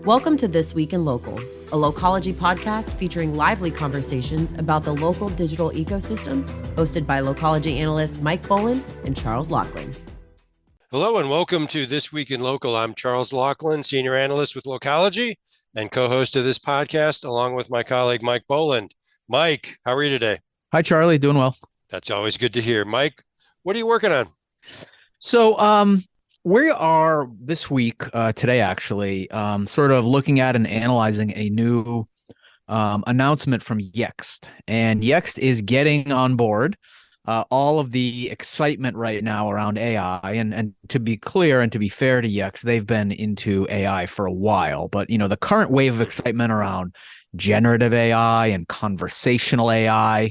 Welcome to This Week in Local, a Localogy podcast featuring lively conversations about the local digital ecosystem, hosted by Localogy analysts Mike Boland and Charles Laughlin. Hello and welcome to This Week in Local. I'm Charles Laughlin, Senior Analyst with Localogy and co-host of this podcast, along with my colleague Mike Boland. Mike, how are you today? Hi, Charlie. Doing well. That's always good to hear. Mike, what are you working on? So we are this week, today actually, sort of looking at and analyzing a new announcement from Yext. And Yext is getting on board all of the excitement right now around AI. And to be clear and to be fair to Yext, they've been into AI for a while. But, you know, the current wave of excitement around generative AI and conversational AI,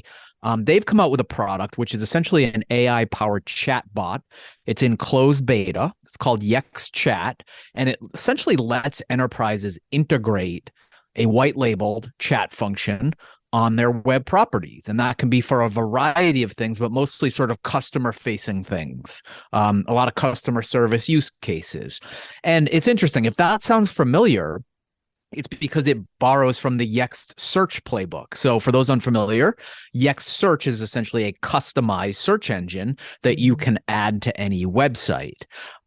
they've come out with a product which is essentially an AI-powered chatbot. It's in closed beta. It's called Yext Chat, and it essentially lets enterprises integrate a white-labeled chat function on their web properties. And that can be for a variety of things, but mostly sort of customer-facing things, a lot of customer service use cases. And it's interesting. If that sounds familiar, it's because it borrows from the Yext search playbook. So for those unfamiliar, Yext search is essentially a customized search engine that you can add to any website.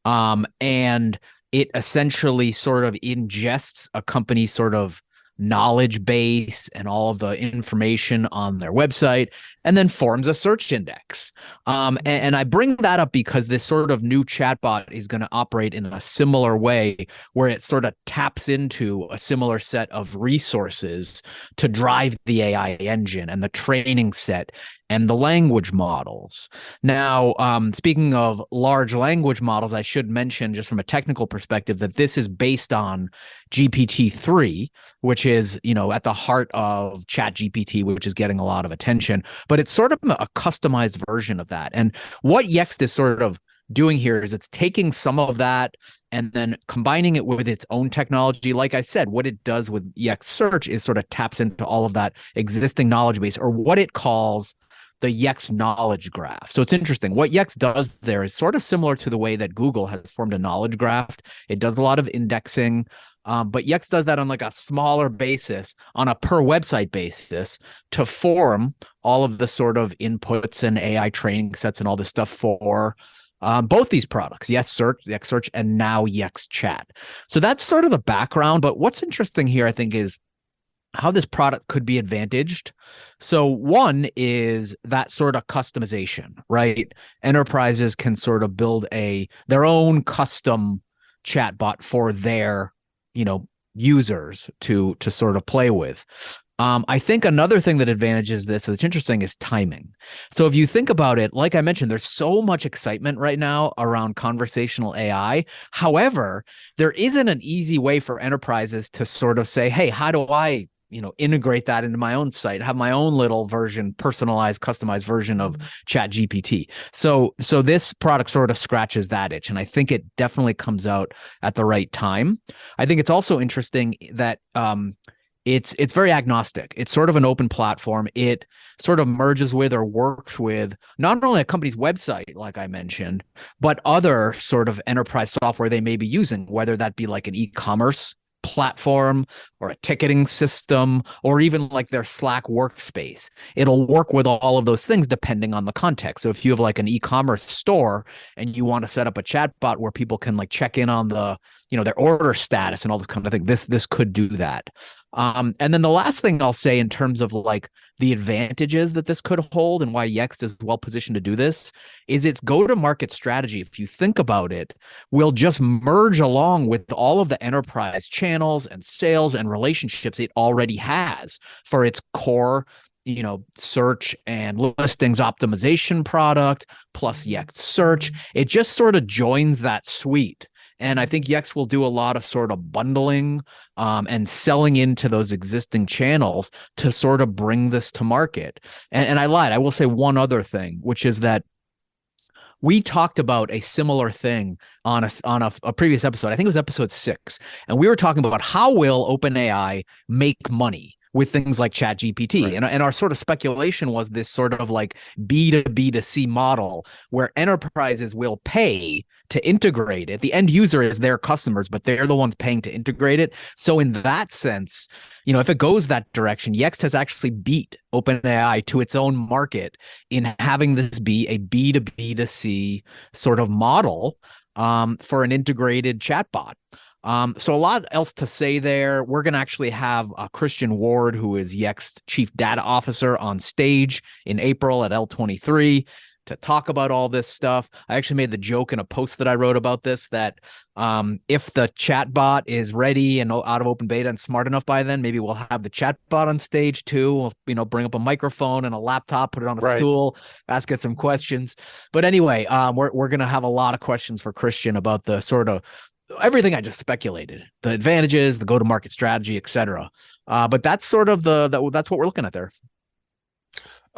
And it essentially sort of ingests a company's sort of knowledge base and all of the information on their website, and then forms a search index. And I bring that up because this sort of new chatbot is going to operate in a similar way, where it sort of taps into a similar set of resources to drive the AI engine and the training set and the language models. Now, speaking of large language models, I should mention, just from a technical perspective, that this is based on GPT-3, which is, you know, at the heart of ChatGPT, which is getting a lot of attention. But it's sort of a customized version of that. And what Yext is sort of doing here is it's taking some of that and then combining it with its own technology. Like I said, what it does with Yext Search is sort of taps into all of that existing knowledge base, or what it calls the Yext knowledge graph. So it's interesting. What Yext does there is sort of similar to the way that Google has formed a knowledge graph. It does a lot of indexing, but Yext does that on like a smaller basis, on a per website basis, to form all of the sort of inputs and AI training sets and all this stuff for both these products, Yext Search, and now Yext Chat. So that's sort of the background. But what's interesting here, I think, is how this product could be advantaged. So one is that sort of customization, right? Enterprises can sort of build their own custom chatbot for their, users to sort of play with. I think another thing that advantages this that's interesting is timing. So if you think about it, like I mentioned, there's so much excitement right now around conversational AI. However, there isn't an easy way for enterprises to sort of say, hey, how do I integrate that into my own site, have my own little version, personalized, customized version of ChatGPT. So this product sort of scratches that itch, and I think it definitely comes out at the right time. I think it's also interesting that it's very agnostic. It's sort of an open platform. It sort of merges with or works with not only a company's website, like I mentioned, but other sort of enterprise software they may be using, whether that be like an e-commerce platform or a ticketing system, or even like their Slack workspace. It'll work with all of those things depending on the context. So if you have like an e-commerce store and you want to set up a chatbot where people can like check in on the, their order status and all this kind of thing, this could do that. And then the last thing I'll say in terms of like the advantages that this could hold and why Yext is well positioned to do this is its go-to-market strategy. If you think about it, will just merge along with all of the enterprise channels and sales and relationships it already has for its core, search and listings optimization product plus Yext Search. It just sort of joins that suite. And I think Yext will do a lot of sort of bundling and selling into those existing channels to sort of bring this to market. And I lied. I will say one other thing, which is that we talked about a similar thing on a previous episode. I think it was episode 6. And we were talking about how will OpenAI make money with things like ChatGPT. Right. And our sort of speculation was this sort of like B2B2C model where enterprises will pay to integrate it. The end user is their customers, but they're the ones paying to integrate it. So in that sense, if it goes that direction, Yext has actually beat OpenAI to its own market in having this be a B2B2C sort of model for an integrated chatbot. So a lot else to say there. We're going to actually have Christian Ward, who is Yext Chief Data Officer, on stage in April at L23 to talk about all this stuff. I actually made the joke in a post that I wrote about this that if the chatbot is ready and out of open beta and smart enough by then, maybe we'll have the chatbot on stage too. We'll, bring up a microphone and a laptop, put it on a stool, ask it some questions. But anyway, we're going to have a lot of questions for Christian about the sort of everything I just speculated, the advantages, the go-to-market strategy, etc. But that's sort of that's what we're looking at there.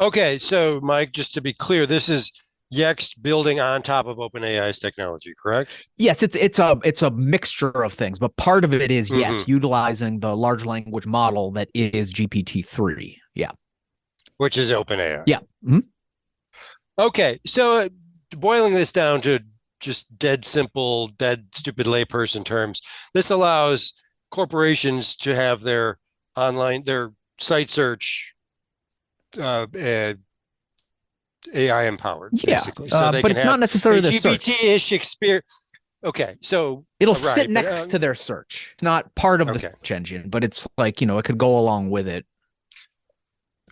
Okay, so Mike, just to be clear, this is Yext building on top of OpenAI's technology, correct? Yes, it's a mixture of things, but part of it is yes, utilizing the large language model that is GPT-3. Yeah, which is OpenAI. Yeah. Okay, so boiling this down to just dead simple, dead stupid layperson terms, this allows corporations to have their site search AI empowered, basically. So they but can it's not necessarily the GPT-ish experience. Okay, so it'll sit next to their search. It's not part of the search engine, but it's like, it could go along with it.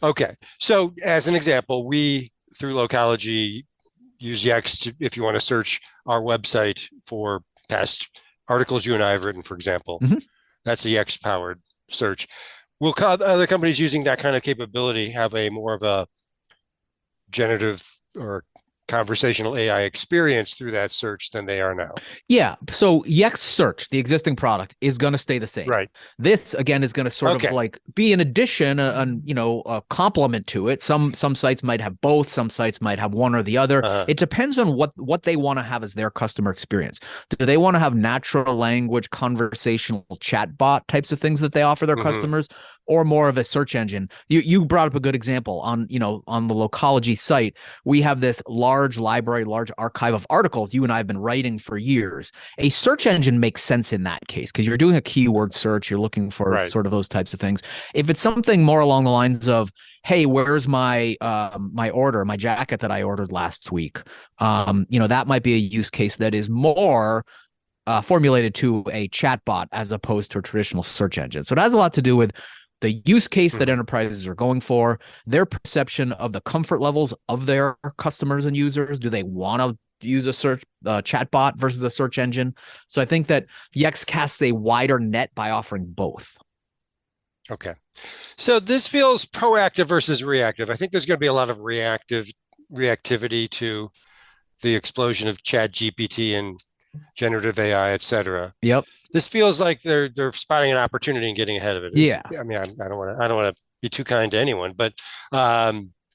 Okay, so as an example, we through Localogy use Yext if you want to search our website for past articles you and I have written, for example. That's a Yext powered search. Will other companies using that kind of capability have a more of a generative or conversational AI experience through that search than they are now? Yeah. So Yext Search, the existing product, is going to stay the same. Right. This again is going to sort of like be an addition, a complement to it. Some sites might have both. Some sites might have one or the other. It depends on what they want to have as their customer experience. Do they want to have natural language, conversational chatbot types of things that they offer their customers, or more of a search engine? You brought up a good example on the Localogy site. We have this large library, large archive of articles you and I have been writing for years. A search engine makes sense in that case because you're doing a keyword search. You're looking for sort of those types of things. If it's something more along the lines of, hey, where's my my jacket that I ordered last week? That might be a use case that is more formulated to a chatbot as opposed to a traditional search engine. So it has a lot to do with the use case that enterprises are going for, their perception of the comfort levels of their customers and users. Do they want to use a search chatbot versus a search engine? So I think that Yext casts a wider net by offering both. Okay. So this feels proactive versus reactive. I think there's going to be a lot of reactivity to the explosion of ChatGPT and generative AI, et cetera. Yep. This feels like they're spotting an opportunity and getting ahead of it. I mean, I don't want to be too kind to anyone, but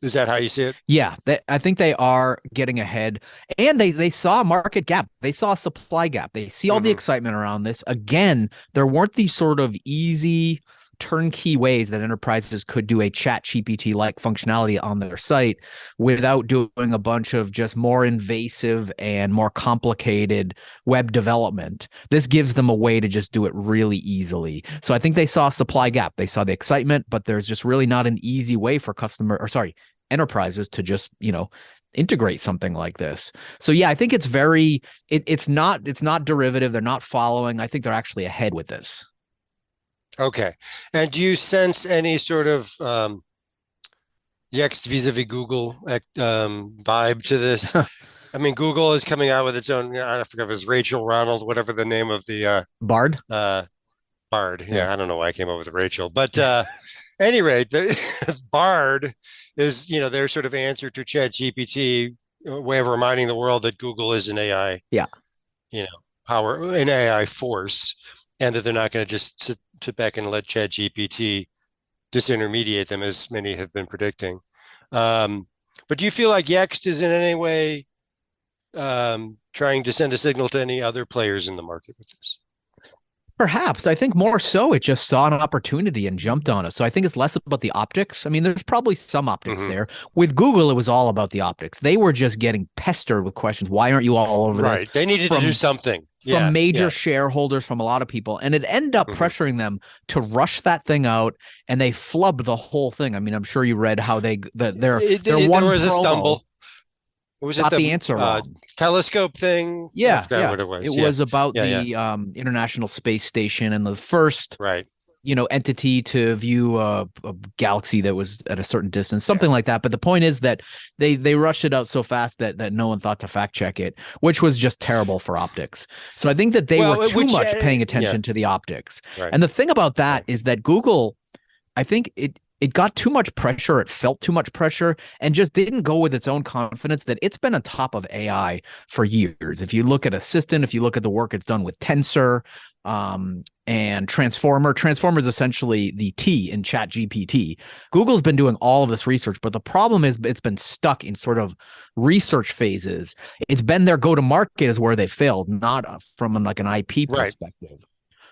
is that how you see it? Yeah, I think they are getting ahead, and they saw a market gap. They saw a supply gap. They see all the excitement around this. Again, there weren't these sort of easy turnkey ways that enterprises could do a ChatGPT-like functionality on their site without doing a bunch of just more invasive and more complicated web development. This gives them a way to just do it really easily. So I think they saw a supply gap. They saw the excitement, but there's just really not an easy way for enterprises to just, integrate something like this. So yeah, I think it's it's not derivative. They're not following. I think they're actually ahead with this. Okay. And do you sense any sort of Yext vis-a-vis Google vibe to this? I mean, Google is coming out with its own, I forget if it's Rachel Ronald, whatever the name of the Bard. Bard. Yeah, I don't know why I came up with Rachel, but any rate, the Bard is, their sort of answer to ChatGPT, way of reminding the world that Google is an AI, an AI force, and that they're not going to just sit back and let ChatGPT disintermediate them, as many have been predicting. But do you feel like Yext is in any way trying to send a signal to any other players in the market with this? Perhaps. I think more so it just saw an opportunity and jumped on it. So I think it's less about the optics. I mean, there's probably some optics there. With Google, it was all about the optics. They were just getting pestered with questions. Why aren't you all over this? Right. They needed to do something. From major shareholders, from a lot of people. And it ended up pressuring them to rush that thing out, and they flubbed the whole thing. I mean, I'm sure you read how their one there was a stumble. Was got the answer wrong. Telescope thing? Yeah, I forgot what it was. It was about the International Space Station and the first entity to view a galaxy that was at a certain distance, something like that. But the point is that they rushed it out so fast that no one thought to fact check it, which was just terrible for optics. So I think that they were too much paying attention to the optics. Right. And the thing about that is that Google, I think it got too much pressure. It felt too much pressure and just didn't go with its own confidence that it's been on top of AI for years. If you look at Assistant, if you look at the work it's done with Tensor and Transformer is essentially the T in ChatGPT. Google's been doing all of this research, but the problem is it's been stuck in sort of research phases. It's been their go-to-market is where they failed, not from like an IP perspective.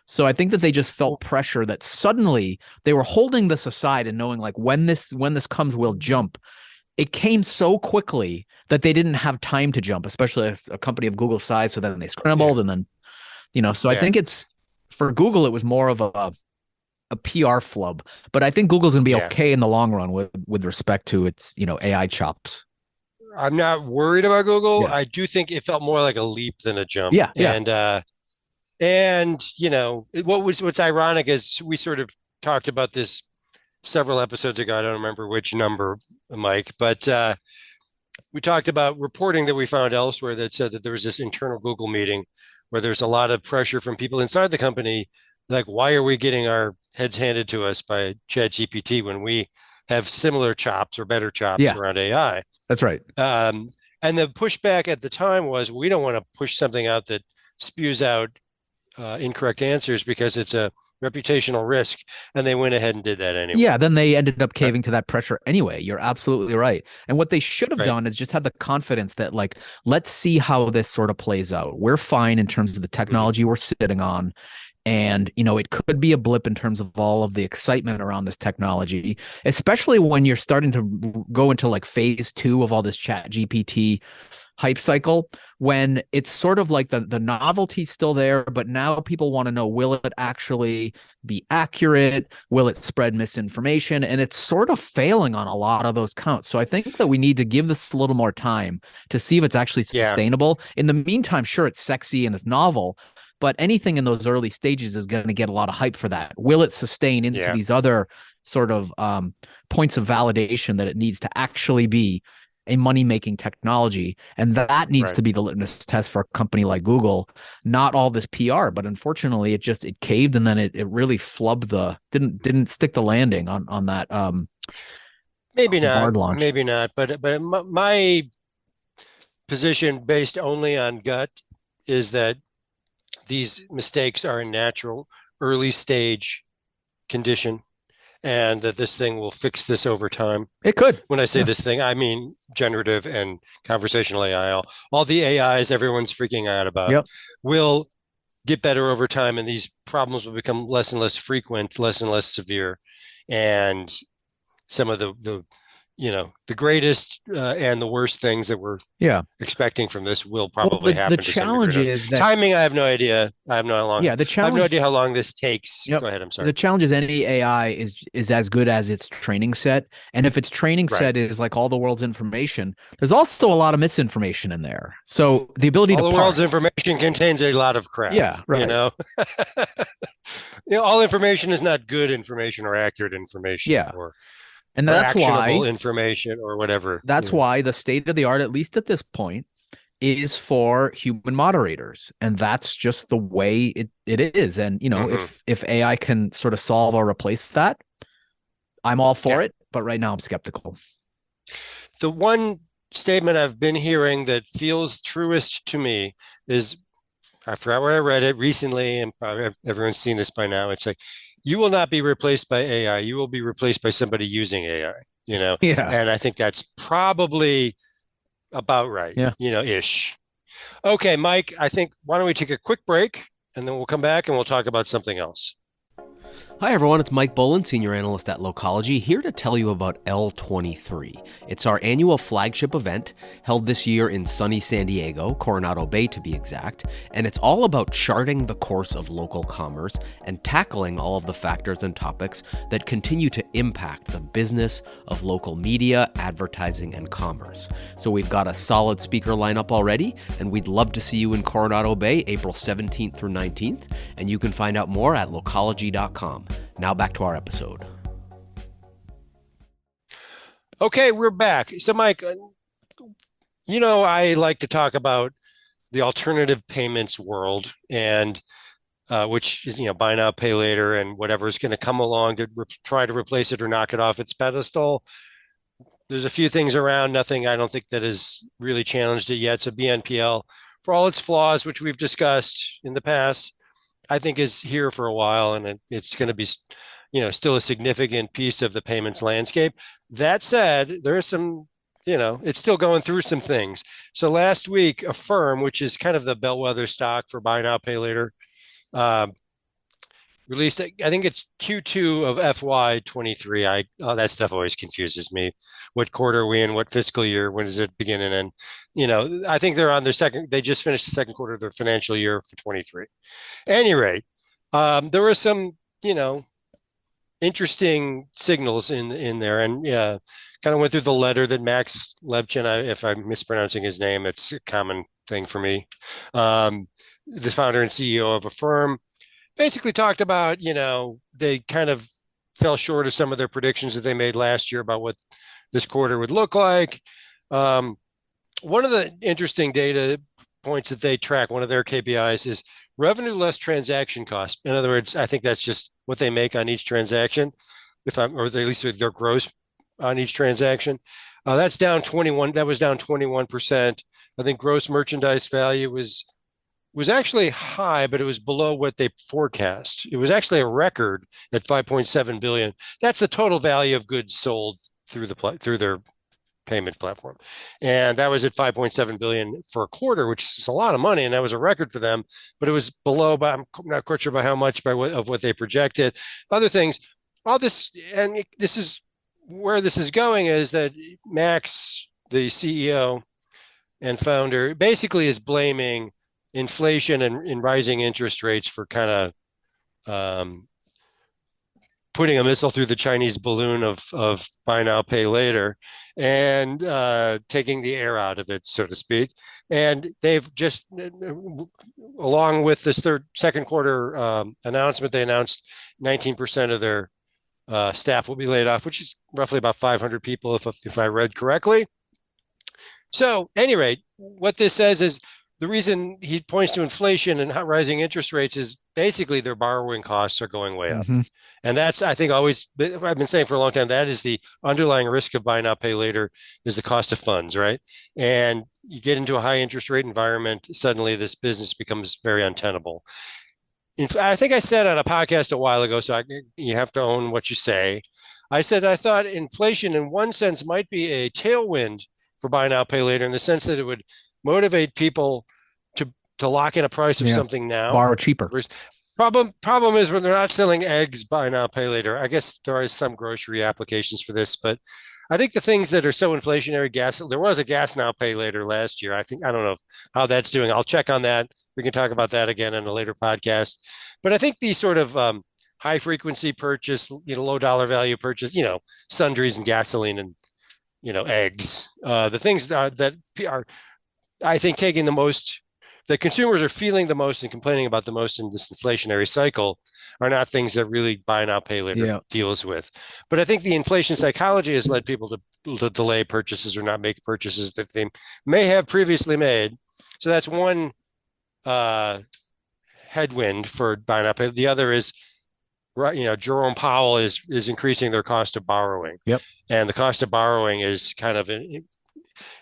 So I think that they just felt pressure that suddenly they were holding this aside and knowing like when this comes, we'll jump. It came so quickly that they didn't have time to jump, especially as a company of Google's size. So then they scrambled and then, so I think it's for Google, it was more of a PR flub, but I think Google's going to be okay in the long run with respect to its, AI chops. I'm not worried about Google. Yeah. I do think it felt more like a leap than a jump. Yeah. And what's ironic is we sort of talked about this several episodes ago. I don't remember which number, Mike, but we talked about reporting that we found elsewhere that said that there was this internal Google meeting where there's a lot of pressure from people inside the company. Like, why are we getting our heads handed to us by ChatGPT when we have similar chops or better chops around AI? That's right. And the pushback at the time was, we don't want to push something out that spews out incorrect answers because it's a reputational risk, and they went ahead and did that anyway. Yeah, then they ended up caving to that pressure anyway. You're absolutely right. And what they should have done is just had the confidence that, like, let's see how this sort of plays out. We're fine in terms of the technology we're sitting on. And, it could be a blip in terms of all of the excitement around this technology, especially when you're starting to go into like phase 2 of all this ChatGPT hype cycle, when it's sort of like the novelty's still there, but now people want to know, will it actually be accurate? Will it spread misinformation? And it's sort of failing on a lot of those counts. So I think that we need to give this a little more time to see if it's actually sustainable. In the meantime, sure, it's sexy and it's novel, but anything in those early stages is going to get a lot of hype for that. Will it sustain into these other sort of points of validation that it needs to actually be a money-making technology? And that needs to be the litmus test for a company like Google, not all this PR. But unfortunately, it caved, and then it really flubbed didn't stick the landing on that. Maybe not. But my position, based only on gut, is that these mistakes are a natural early stage condition, and that this thing will fix this over time. It could. When I say this thing, I mean generative and conversational AI. All the AIs everyone's freaking out about will get better over time, and these problems will become less and less frequent, less and less severe. And some of the greatest and the worst things that we're expecting from this will probably happen. The challenge is that timing. I have no idea. I have no idea how long this takes. Yep. Go ahead. I'm sorry. The challenge is any AI is as good as its training set, and if its training set is like all the world's information, there's also a lot of misinformation in there. So the ability all the world's information contains a lot of crap. Yeah, right. All information is not good information or accurate information. Yeah. And that's why information or whatever. That's why the state of the art, at least at this point, is for human moderators. And that's just the way it is. And, if AI can sort of solve or replace that, I'm all for it. But right now I'm skeptical. The one statement I've been hearing that feels truest to me is, I forgot where I read it recently, and probably everyone's seen this by now. It's like, you will not be replaced by AI. You will be replaced by somebody using AI, And I think that's probably about right, ish. Okay, Mike, I think, why don't we take a quick break? and then we'll come back and we'll talk about something else. Hi everyone, it's Mike Boland, Senior Analyst at Localogy, here to tell you about L23. It's our annual flagship event, held this year in sunny San Diego, Coronado Bay to be exact, and it's all about charting the course of local commerce and tackling all of the factors and topics that continue to impact the business of local media, advertising, and commerce. So we've got a solid speaker lineup already, and we'd love to see you in Coronado Bay, April 17th through 19th, and you can find out more at localogy.com. Now back to our episode. Okay, we're back. So, Mike, I like to talk about the alternative payments world, and which is, buy now, pay later, and whatever is going to come along to try to replace it or knock it off its pedestal. There's a few things around, nothing I don't think that has really challenged it yet. So BNPL, for all its flaws, which we've discussed in the past, I think is here for a while, and it's going to be, still a significant piece of the payments landscape. That said, there is some, it's still going through some things. So last week, Affirm, which is kind of the bellwether stock for buy now, pay later, released, I think it's Q2 of FY23. That stuff always confuses me. What quarter are we in? What fiscal year? When does it begin and end? I think they're on they just finished the second quarter of their financial year for 23. At any rate, there were some, interesting signals in there, and kind of went through the letter that Max Levchin, if I'm mispronouncing his name, it's a common thing for me, the founder and CEO of Affirm, basically talked about, they kind of fell short of some of their predictions that they made last year about what this quarter would look like. One of the interesting data points that they track, one of their KPIs, is revenue less transaction cost. In other words, I think that's just what they make on each transaction, or at least their gross on each transaction. That's down 21. That was down 21%. I think gross merchandise value was actually high, but it was below what they forecast. It was actually a record at 5.7 billion. That's the total value of goods sold through their payment platform, and that was at 5.7 billion for a quarter, which is a lot of money, and that was a record for them. But it was below, but I'm not quite sure by how much, of what they projected. Other things, all this, and this is where this is going, is that Max, the CEO and founder, basically is blaming inflation and rising interest rates for kind of putting a missile through the Chinese balloon of buy now, pay later, and taking the air out of it, so to speak. And they've just, along with this second quarter announcement, they announced 19% of their staff will be laid off, which is roughly about 500 people, if I read correctly. So, at any rate, what this says is, the reason he points to inflation and rising interest rates is basically their borrowing costs are going way up. Mm-hmm. And that's, I think, I've been saying for a long time, that is the underlying risk of buy now, pay later, is the cost of funds, right? And you get into a high interest rate environment, suddenly this business becomes very untenable. I think I said on a podcast a while ago, so you have to own what you say. I said I thought inflation in one sense might be a tailwind for buy now, pay later, in the sense that it would motivate people to lock in a price of something now, borrow cheaper. Problem is, when they're not selling eggs, buy now, pay later. I guess there is some grocery applications for this, but I think the things that are so inflationary, there was a gas now, pay later last year. I don't know how that's doing. I'll check on that. We can talk about that again in a later podcast. But I think these sort of high frequency purchase, low dollar value purchase, sundries and gasoline and, eggs, the things that are, I think, taking the most, that consumers are feeling the most and complaining about the most in this inflationary cycle, are not things that really buy now, pay later deals with. But I think the inflation psychology has led people to delay purchases or not make purchases that they may have previously made. So that's one headwind for buy now, pay. The other is, Jerome Powell is increasing their cost of borrowing. Yep. And the cost of borrowing is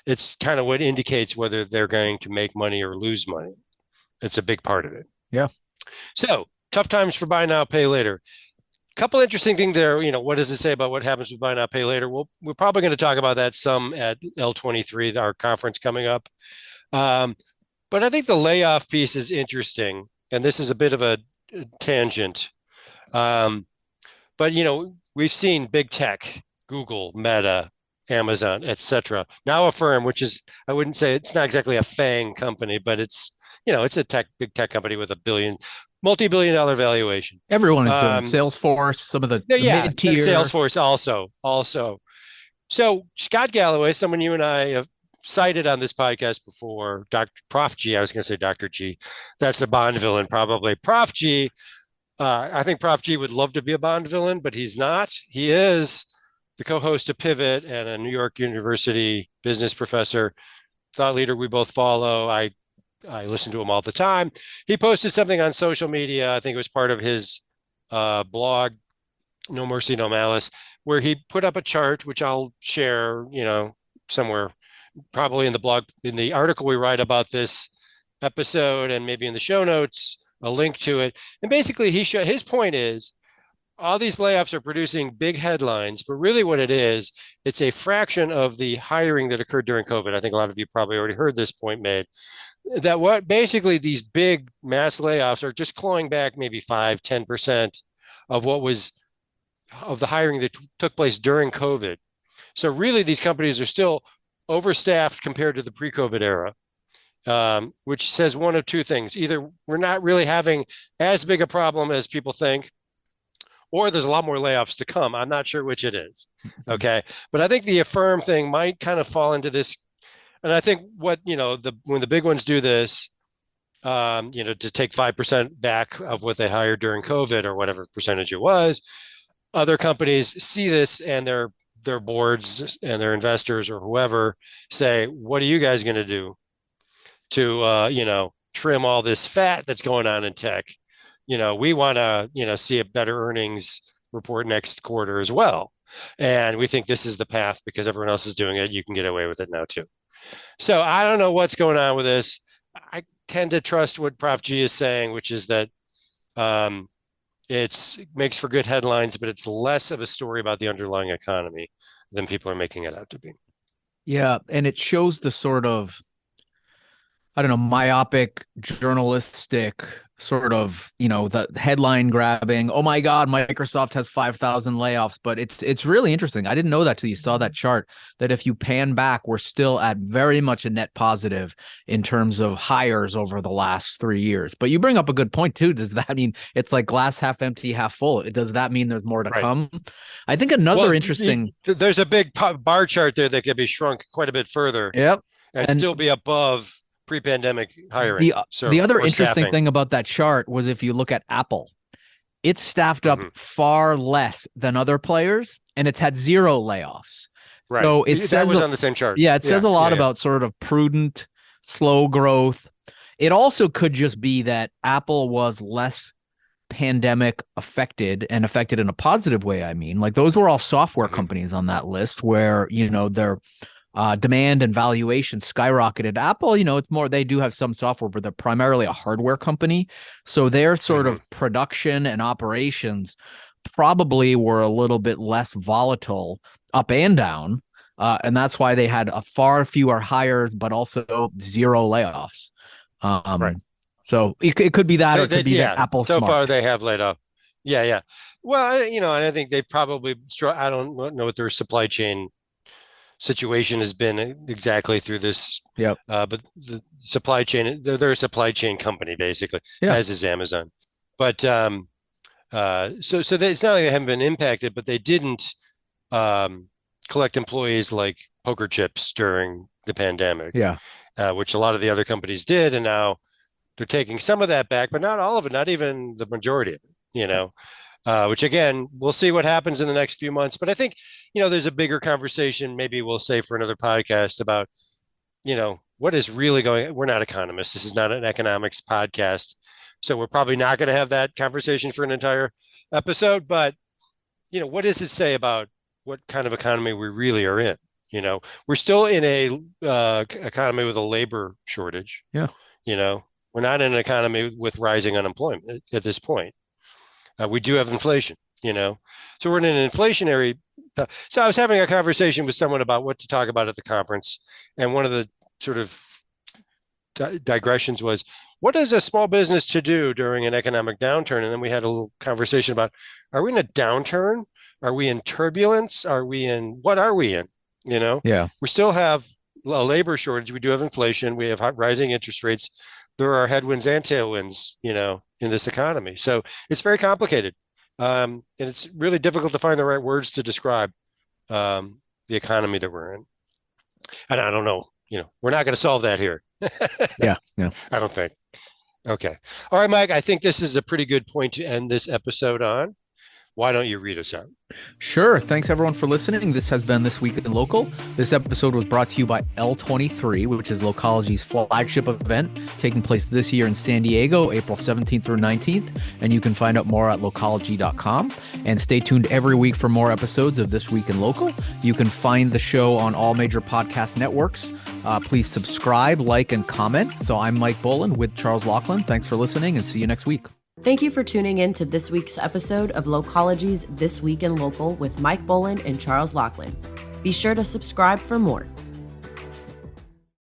it's kind of what indicates whether they're going to make money or lose money. It's a big part of it. Yeah. So tough times for buy now, pay later. Couple interesting things there. What does it say about what happens with buy now, pay later? We're probably going to talk about that some at L23, our conference coming up. But I think the layoff piece is interesting. and this is a bit of a tangent, but we've seen big tech, Google, Meta, Amazon, etc. Now Affirm, which is, I wouldn't say, it's not exactly a FANG company, but it's it's a big tech company with a multi-billion-dollar valuation. Everyone is doing it. Salesforce, some of the mid-tier. Salesforce also. So Scott Galloway, someone you and I have cited on this podcast before, Prof G. I was going to say Dr. G. That's a Bond villain, probably. Prof G. I think Prof G would love to be a Bond villain, but he's not. He is the co-host of Pivot and a New York University business professor, thought leader we both follow. I listen to him all the time. He posted something on social media. I think it was part of his blog, No Mercy, No Malice, where he put up a chart, which I'll share, somewhere, probably in the blog, in the article we write about this episode, and maybe in the show notes, a link to it. And basically, his point is, all these layoffs are producing big headlines, but really what it is, it's a fraction of the hiring that occurred during COVID. I think a lot of you probably already heard this point made, that what basically these big mass layoffs are just clawing back maybe 5-10% of of the hiring that took place during COVID. So really these companies are still overstaffed compared to the pre-COVID era, which says one of two things. Either we're not really having as big a problem as people think, or there's a lot more layoffs to come. I'm not sure which it is. Okay. But I think the Affirm thing might kind of fall into this. And I think when the big ones do this, to take 5% back of what they hired during COVID or whatever percentage it was, other companies see this and their boards and their investors or whoever say, what are you guys going to do to, trim all this fat that's going on in tech? We want to, see a better earnings report next quarter as well. And we think this is the path because everyone else is doing it. You can get away with it now too. So I don't know what's going on with this. I tend to trust what Prof G is saying, which is that it makes for good headlines, but it's less of a story about the underlying economy than people are making it out to be. Yeah. And it shows the sort of, I don't know, myopic, journalistic sort of, the headline grabbing. Oh my God, Microsoft has 5,000 layoffs. But it's really interesting. I didn't know that till you saw that chart, that if you pan back, we're still at very much a net positive in terms of hires over the last 3 years. But you bring up a good point too. Does that mean it's like glass half empty, half full? Does that mean there's more to come? I think another interesting. There's a big bar chart there that could be shrunk quite a bit further. Yep. And still be above pre-pandemic hiring. The other interesting thing about that chart was if you look at Apple, it's staffed up far less than other players, and it's had 0 layoffs. Right. So that was on the same chart. Yeah, it says a lot about sort of prudent, slow growth. It also could just be that Apple was less pandemic affected, and affected in a positive way. I mean, like those were all software companies on that list where, their demand and valuation skyrocketed. Apple, it's more, they do have some software, but they're primarily a hardware company. So their sort of production and operations probably were a little bit less volatile up and down. And that's why they had a far fewer hires, but also 0 layoffs. Right. So it could be that, or it could be that Apple. So smart. far they have laid off. Yeah. Well, and I think they probably, I don't know what their supply chain situation has been exactly through this. Yep. But the supply chain, they're a supply chain company basically, as is Amazon. But so it's not like they haven't been impacted, but they didn't collect employees like poker chips during the pandemic. Yeah. Which a lot of the other companies did, and now they're taking some of that back, but not all of it, not even the majority of it. Which again, we'll see what happens in the next few months. But I think, there's a bigger conversation, maybe we'll say for another podcast about, what is really going on. We're not economists. This is not an economics podcast. So we're probably not going to have that conversation for an entire episode. But, what does it say about what kind of economy we really are in? We're still in a economy with a labor shortage. Yeah. We're not in an economy with rising unemployment at this point. We do have inflation, so we're in an inflationary. So I was having a conversation with someone about what to talk about at the conference. And one of the sort of digressions was, what is a small business to do during an economic downturn? And then we had a little conversation about, are we in a downturn? Are we in turbulence? What are we in? Yeah. We still have a labor shortage. We do have inflation. We have rising interest rates. There are headwinds and tailwinds, in this economy. So it's very complicated. And it's really difficult to find the right words to describe the economy that we're in. And I don't know, we're not going to solve that here. Yeah. I don't think. Okay. All right, Mike, I think this is a pretty good point to end this episode on. Why don't you read us out? Sure. Thanks, everyone, for listening. This has been This Week in Local. This episode was brought to you by L23, which is Localogy's flagship event taking place this year in San Diego, April 17th through 19th. And you can find out more at localogy.com. And stay tuned every week for more episodes of This Week in Local. You can find the show on all major podcast networks. Please subscribe, like, and comment. So I'm Mike Boland with Charles Laughlin. Thanks for listening, and see you next week. Thank you for tuning in to this week's episode of Localogy's This Week in Local with Mike Boland and Charles Laughlin. Be sure to subscribe for more.